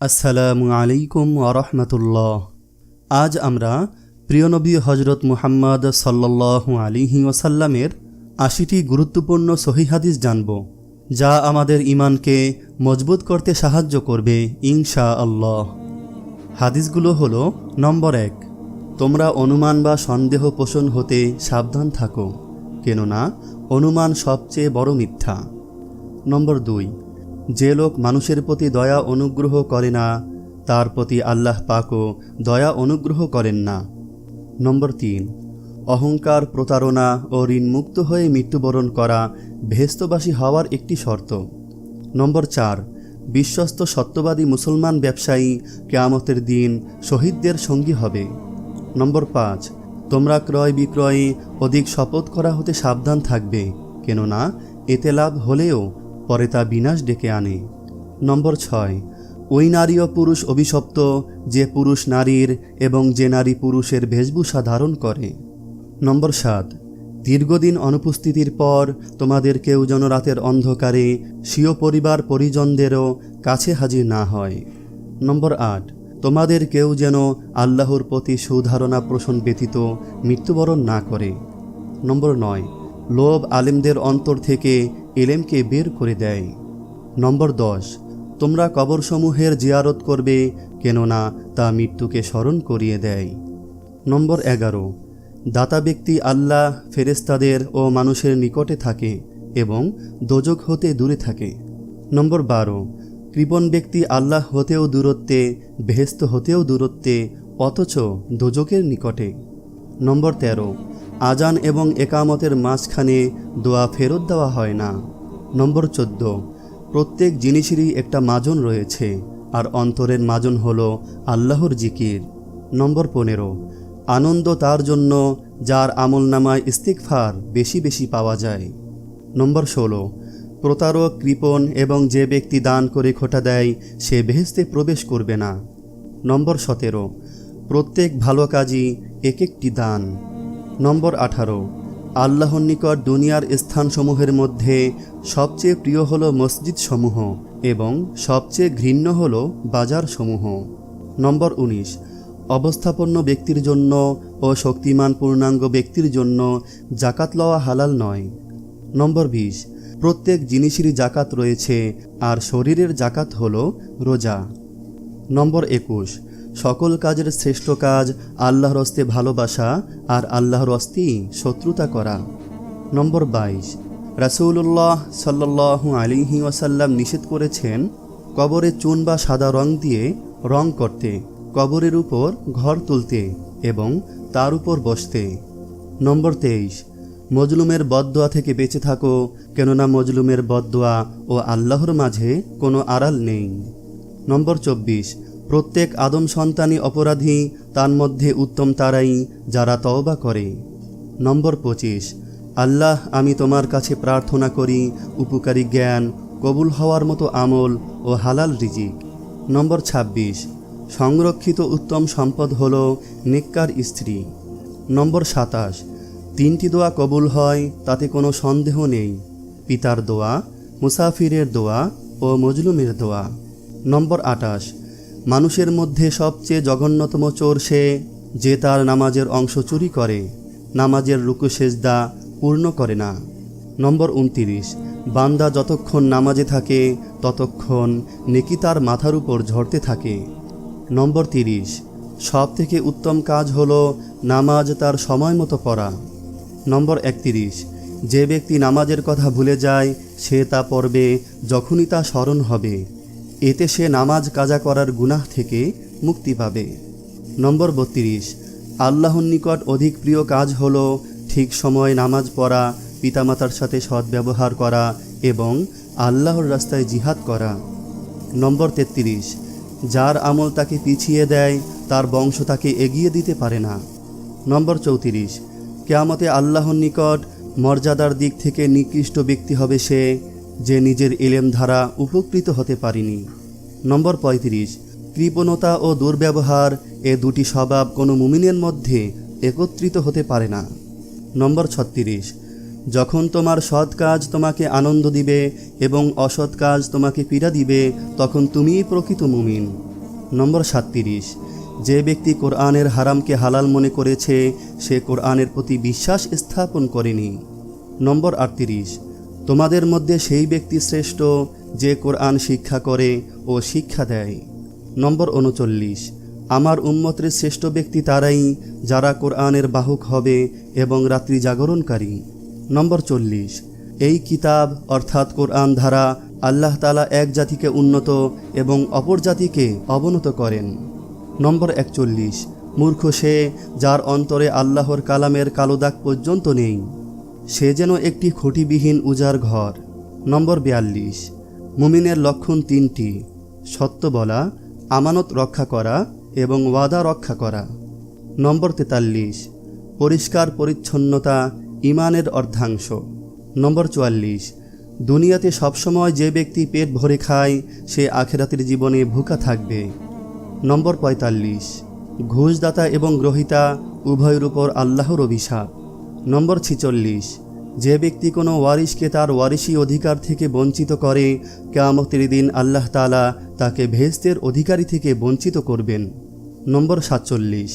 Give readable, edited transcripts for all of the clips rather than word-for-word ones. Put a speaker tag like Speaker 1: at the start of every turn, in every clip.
Speaker 1: আসসালামু আলাইকুম ওরহমতুল্লাহ। আজ আমরা প্রিয় নবী হজরত মুহাম্মদ সাল্লাল্লাহু আলাইহি ওয়াসাল্লামের ৮০টি গুরুত্বপূর্ণ সহিহ হাদিস জানব, যা আমাদের ঈমানকে মজবুত করতে সাহায্য করবে ইনশাআল্লাহ। হাদিসগুলো হলো: নম্বর ১, তোমরা অনুমান বা সন্দেহ পোষণ হতে সাবধান থাকো, কেননা অনুমান সবচেয়ে বড় মিথ্যা। নম্বর ২, যে লোক মানুষের প্রতি দয়া অনুগ্রহ করে না, তার প্রতি আল্লাহ পাকও দয়া অনুগ্রহ করেন না। নম্বর ৩, অহংকার, প্রতারণা ও ঋণমুক্ত হয়ে মৃত্যুবরণ করা বেহেশতবাসী হওয়ার একটি শর্ত। নম্বর ৪, বিশ্বস্ত সত্যবাদী মুসলমান ব্যবসায়ী কিয়ামতের দিন শহীদদের সঙ্গী হবে। নম্বর ৫, তোমরা ক্রয় বিক্রয়ে অধিক শপথ করা হতে সাবধান থাকবে, কেননা এতে লাভ হলেও পরে তা বিনাশ ডেকে আনে। নম্বর ৬, ওই নারী ও পুরুষ অভিশপ্ত যে পুরুষ নারীর এবং যে নারী পুরুষের বেশভূষা ধারণ করে। নম্বর ৭, দীর্ঘদিন অনুপস্থিতির পর তোমাদের কেউ যেন রাতের অন্ধকারে স্বীয় পরিবার পরিজনদেরও কাছে হাজির না হয়। নম্বর ৮, তোমাদের কেউ যেন আল্লাহর প্রতি সুধারণা পোষণ ব্যতীত মৃত্যুবরণ না করে। নম্বর ৯, লোভ আলেমদের অন্তর থেকে ইলমকে বের করে দেয়। নম্বর ১০, তোমরা কবরসমূহের জিয়ারত করবে, কেননা তা মৃত্যুকে স্মরণ করিয়ে দেয়। নম্বর ১১, দাতা ব্যক্তি আল্লাহ, ফেরেশতাদের ও মানুষের নিকটে থাকে এবং দোজখ হতে দূরে থাকে। নম্বর ১২, কৃপণ ব্যক্তি আল্লাহ হতেও দূরত্বে, বেহেশত হতেও দূরত্বে, অথচ দোজখের নিকটে। নম্বর ১৩, আজান এবং একামতের মাঝখানে দোয়া ফেরত দেওয়া হয় না। নম্বর ১৪, প্রত্যেক জিনিসেরই একটা মাজন রয়েছে, আর অন্তরের মাজন হলো আল্লাহর জিকির। নম্বর ১৫, আনন্দ তার জন্য যার আমলনামায় ইস্তিগফার বেশি বেশি পাওয়া যায়। নম্বর ১৬, প্রতারক, কৃপণ এবং যে ব্যক্তি দান করে খোটা দেয় সে বেহেশতে প্রবেশ করবে না। নম্বর ১৭, প্রত্যেক ভালো কাজই এক একটি দান। নম্বর ১৮, আল্লাহর নিকট দুনিয়ার স্থানসমূহের মধ্যে সবচেয়ে প্রিয় হল মসজিদ সমূহ এবং সবচেয়ে ঘৃণ্য হল বাজার সমূহ। নম্বর ১৯, অবস্থাপন্ন ব্যক্তির জন্য ও শক্তিমান পূর্ণাঙ্গ ব্যক্তির জন্য জাকাত লওয়া হালাল নয়। নম্বর ২০, প্রত্যেক জিনিসেরই জাকাত রয়েছে, আর শরীরের জাকাত হল রোজা। নম্বর ২১, সকল কাজের শ্রেষ্ঠ কাজ আল্লাহর হস্তে ভালোবাসা আর আল্লাহর হস্তেই শত্রুতা করা। নম্বর ২২, রাসূলুল্লাহ সাল্লাল্লাহু আলাইহি ওয়াসাল্লাম নিষেধ করেছেন কবরে চুন বা সাদা রং দিয়ে রং করতে, কবরের উপর ঘর তুলতে এবং তার উপর বসতে। নম্বর ২৩, মজলুমের বদদোয়া থেকে বেঁচে থাকো, কেননা মজলুমের বদদোয়া ও আল্লাহর মাঝে কোনো আড়াল নেই। নম্বর ২৪, প্রত্যেক আদম সন্তানই অপরাধী, তার মধ্যে উত্তম তারাই যারা তওবা করে। নম্বর ২৫, আল্লাহ, আমি তোমার কাছে প্রার্থনা করি উপকারী জ্ঞান, কবুল হওয়ার মতো আমল ও হালাল রিজিক। নম্বর ২৬, সংরক্ষিত উত্তম সম্পদ হল নেককার স্ত্রী। নম্বর ২৭, ৩টি দোয়া কবুল হয় তাতে কোনো সন্দেহ নেই: পিতার দোয়া, মুসাফিরের দোয়া ও মজলুমের দোয়া। নম্বর ২৮, মানুষের মধ্যে সবচেয়ে জঘন্যতম চোর সে যে তার নামাজের অংশ চুরি করে, নামাজের রুকু সেজদা পূর্ণ করে না। নম্বর ২৯, বান্দা যতক্ষণ নামাজে থাকে ততক্ষণ নেকি তার মাথার উপর ঝরতে থাকে। নম্বর ৩০, সব থেকে উত্তম কাজ হল নামাজ তার সময় মতো পড়া। নম্বর ৩১, যে ব্যক্তি নামাজের কথা ভুলে যায় সে তা পড়বে যখনই তা স্মরণ হবে, এতে সে নামাজ কাজা করার গুনাহ থেকে মুক্তি পাবে। নম্বর ৩২, আল্লাহর নিকট অধিক প্রিয় কাজ হল ঠিক সময় নামাজ পড়া, পিতামাতার সাথে সদ্ব্যবহার করা এবং আল্লাহর রাস্তায় জিহাদ করা। নম্বর ৩৩, যার আমল তাকে পিছিয়ে দেয় তার বংশ তাকে এগিয়ে দিতে পারে না। নম্বর ৩৪, কিয়ামতে আল্লাহর নিকট মর্যাদার দিক থেকে নিকৃষ্ট ব্যক্তি হবে সে যে নিজের ইলম দ্বারা উপকৃত হতে পারেনি। নম্বর ৩৫, কৃপণতা ও দুর্ব্যবহার এ দুটি স্বভাব কোনো মুমিনের মধ্যে একত্রিত হতে পারে না। নম্বর ৩৬, যখন তোমার সৎ কাজ তোমাকে আনন্দ দিবে এবং অসৎ কাজ তোমাকে পীড়া দিবে, তখন তুমিই প্রকৃত মুমিন। নম্বর 37, যে ব্যক্তি কোরআনের হারামকে হালাল মনে করেছে সে কোরআনের প্রতি বিশ্বাস স্থাপন করেনি। নম্বর 38, তোমাদের মধ্যে সেই ব্যক্তি শ্রেষ্ঠ যে কোরআন শিক্ষা করে ও শিক্ষা দেয়। নম্বর 39, আমার উম্মতের শ্রেষ্ঠ ব্যক্তি তারাই যারা কোরআনের বাহক হবে এবং রাত্রি জাগরণকারী। নম্বর 40, এই কিতাব অর্থাৎ কোরআন দ্বারা আল্লাহ তাআলা এক জাতিকে উন্নত এবং অপর জাতিকে অবনত করেন। নম্বর 41, মূর্খ সে যার অন্তরে আল্লাহর কালামের কালো দাগ পর্যন্ত নেই, সে যেন একটি খুঁটিবিহীন উজাড় ঘর। নম্বর 42, মুমিনের লক্ষণ 3টি: সত্য বলা, আমানত রক্ষা করা এবং ওয়াদা রক্ষা করা। নম্বর 43, পরিষ্কার পরিচ্ছন্নতা ঈমানের অর্ধাংশ। নম্বর 44, দুনিয়াতে সবসময় যে ব্যক্তি পেট ভরে খায় সে আখিরাতের জীবনে ভুকা থাকবে। নম্বর 45, ঘুষদাতা এবং গ্রহীতা উভয়ের উপর আল্লাহর অভিশাপ। নম্বর 46, যে ব্যক্তি কোনো ওয়ারিশকে তার ওয়ারিশি অধিকার থেকে বঞ্চিত করে, কিয়ামতের দিন আল্লাহ তাআলা তাকে বেহেশতের অধিকারী থেকে বঞ্চিত করবেন। নম্বর 47,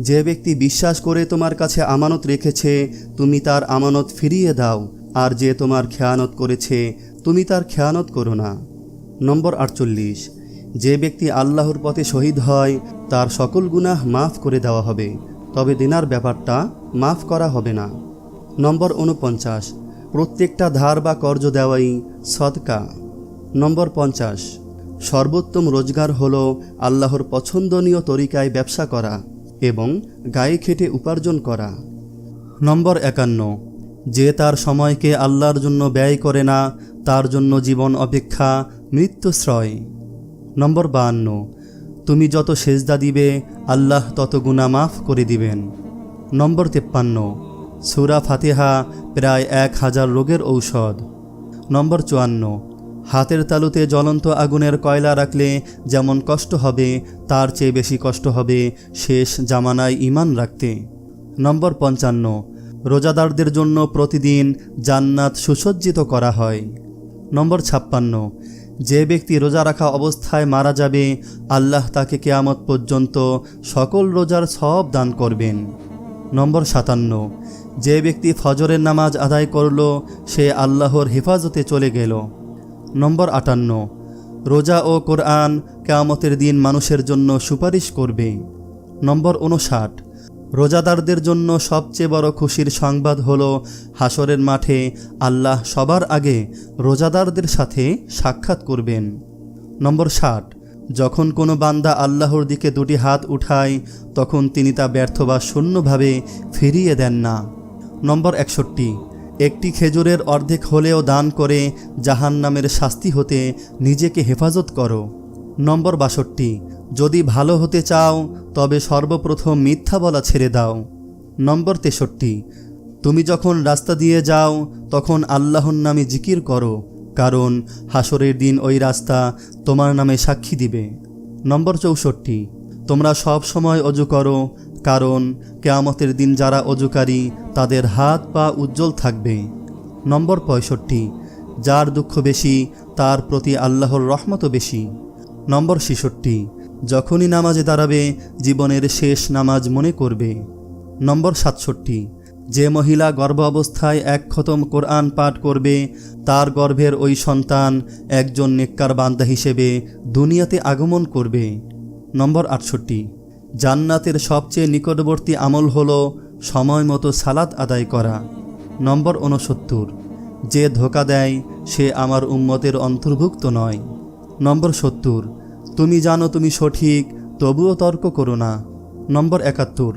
Speaker 1: যে ব্যক্তি বিশ্বাস করে তোমার কাছে আমানত রেখেছে তুমি তার আমানত ফিরিয়ে দাও, আর যে তোমার খেয়ানত করেছে তুমি তার খেয়ানত করো না। নম্বর 48, যে ব্যক্তি আল্লাহর পথে শহীদ হয় তার সকল গুনাহ মাফ করে দেওয়া হবে, তবে দিনার ব্যাপারটা মাফ করা হবে না। নম্বর 49, প্রত্যেকটা ধার বা কর্জ দেওয়াই সদকা। নম্বর 50, সর্বোত্তম রোজগার হল আল্লাহর পছন্দনীয় তরিকায় ব্যবসা করা এবং গায়ে খেটে উপার্জন করা। নম্বর 51, যে তার সময়কে আল্লাহর জন্য ব্যয় করে না তার জন্য জীবন অপেক্ষা মৃত্যুশ্রয়। নম্বর 52, তুমি যত সেজদা দিবে আল্লাহ তত গুনাহ মাফ করে দিবেন। নম্বর 53, সূরা ফাতিহা প্রায় 1000 রোগের ঔষধ। নম্বর 54, হাতের তালুতে জ্বলন্ত আগুনের কয়লা রাখলে যেমন কষ্ট হবে তার চেয়ে বেশি কষ্ট হবে শেষ জামানায় ঈমান রাখতে। নম্বর 55, রোজাদারদের জন্য প্রতিদিন জান্নাত সুসজ্জিত করা হয়। নম্বর 56, যে ব্যক্তি রোজা রাখা অবস্থায় মারা যাবে আল্লাহ তাকে কিয়ামত পর্যন্ত সকল রোজার সওয়াব দান করবেন। নম্বর 57, যে ব্যক্তি ফজরের নামাজ আদায় করল সে আল্লাহর হেফাজতে চলে গেল। নম্বর 58, রোজা ও কোরআন কিয়ামতের দিন মানুষের জন্য সুপারিশ করবে। নম্বর 59, রোজাদারদের জন্য সবচেয়ে বড় খুশির সংবাদ হলো হাসরের মাঠে আল্লাহ সবার আগে রোজাদারদের সাথে সাক্ষাৎ করবেন। নম্বর 60, যখন কোনো বান্দা আল্লাহর দিকে দুটি হাত উঠায় তখন তিনি তা ব্যর্থ বা শূন্যভাবে ফিরিয়ে দেন না। নম্বর 61, একটি খেজুরের অর্ধেক হলেও দান করে জাহান্নামের শাস্তি হতে নিজেকে হেফাজত করো। নম্বর 62, যদি ভালো হতে চাও তবে সর্বপ্রথম মিথ্যা বলা ছেড়ে দাও। নম্বর 63, তুমি যখন রাস্তা দিয়ে যাও তখন আল্লাহর নামে জিকির করো, কারণ হাসরের দিন ওই রাস্তা তোমার নামে সাক্ষী দিবে। নম্বর 64, তোমরা সব সময় অজু করো, কারণ কিয়ামতের দিন যারা অজুকারী তাদের হাত পা উজ্জ্বল থাকবে। নম্বর 65, যার দুঃখ বেশি তার প্রতি আল্লাহর রহমতও বেশি। নম্বর 66, যখনই নামাজে দাঁড়াবে জীবনের শেষ নামাজ মনে করবে। নম্বর 67, যে মহিলা গর্ভ অবস্থায় 1 খতম কোরআন পাঠ করবে তার গর্ভের ওই সন্তান একজন নেককার বান্দা হিসেবে দুনিয়াতে আগমন করবে। নম্বর 68, জান্নাতের সবচেয়ে নিকটবর্তী আমল হলো সময় মতো সালাত আদায় করা। নম্বর 69, যে ধোঁকা দেয় সে আমার উম্মতের অন্তর্ভুক্ত নয়। নম্বর 70, তুমি জানো তুমি সঠিক তবুও তর্ক করো না। নম্বর 71,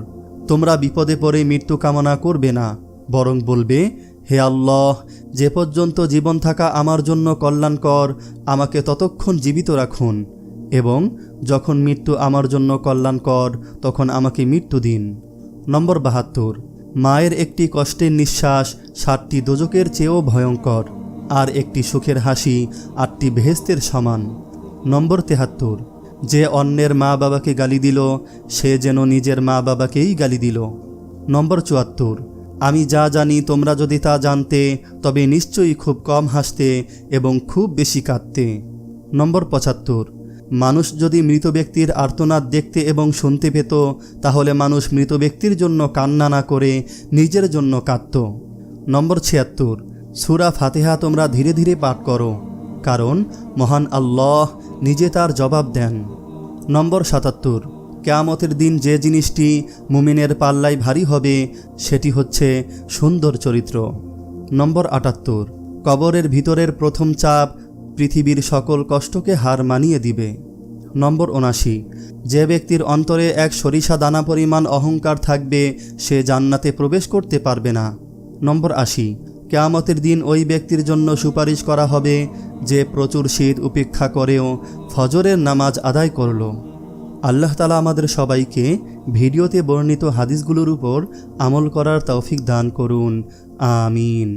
Speaker 1: তোমরা বিপদে পড়ে মৃত্যু কামনা করবে না, বরং বলবে, হে আল্লাহ, যে পর্যন্ত জীবন থাকা আমার জন্য কল্যাণকর আমাকে ততক্ষণ জীবিত রাখুন, এবং যখন মৃত্যু আমার জন্য কল্যাণকর তখন আমাকে মৃত্যু দিন। নম্বর 72, মায়ের একটি কষ্টের নিঃশ্বাস 7টি দোজকের চেয়েও ভয়ঙ্কর, আর একটি সুখের হাসি 8টি বেহেশতের সমান। নম্বর 73, যে অন্যের মা বাবাকে গালি দিল সে যেন নিজের মা বাবাকেই গালি দিল। নম্বর 74, আমি যা জানি তোমরা যদি তা জানতে তবে নিশ্চয়ই খুব কম হাসতে এবং খুব বেশি কাঁদতে। নম্বর ৭৫। মানুষ যদি মৃত ব্যক্তির আর্তনাদ দেখতে এবং শুনতে পেত তাহলে মানুষ মৃত ব্যক্তির জন্য কান্না না করে নিজের জন্য কাঁদত। নম্বর ৭৬। সূরা ফাতিহা তোমরা ধীরে ধীরে পাঠ করো, কারণ মহান আল্লাহ নিজে তার জবাব দেন। নম্বর ৭৭। কিয়ামতের দিন যে জিনিসটি মুমিনের পাল্লায় ভারী হবে সেটি হচ্ছে সুন্দর চরিত্র। নম্বর ৭৮। কবরের ভিতরের প্রথম চাপ পৃথিবীর সকল কষ্টকে হার মানিয়ে দিবে। নম্বর ৭৯। যে ব্যক্তির অন্তরে এক সরিষা দানা পরিমাণ অহংকার থাকবে সে জান্নাতে প্রবেশ করতে পারবে না। নম্বর ৮০। কিয়ামতের দিন ওই ব্যক্তির জন্য সুপারিশ করা হবে যে প্রচুর শীত উপেক্ষা করেও ফজরের নামাজ আদায় করল। আল্লাহ তাআলা আমাদের সবাইকে ভিডিওতে বর্ণিত হাদিসগুলোর উপর আমল করার তৌফিক দান করুন। আমিন।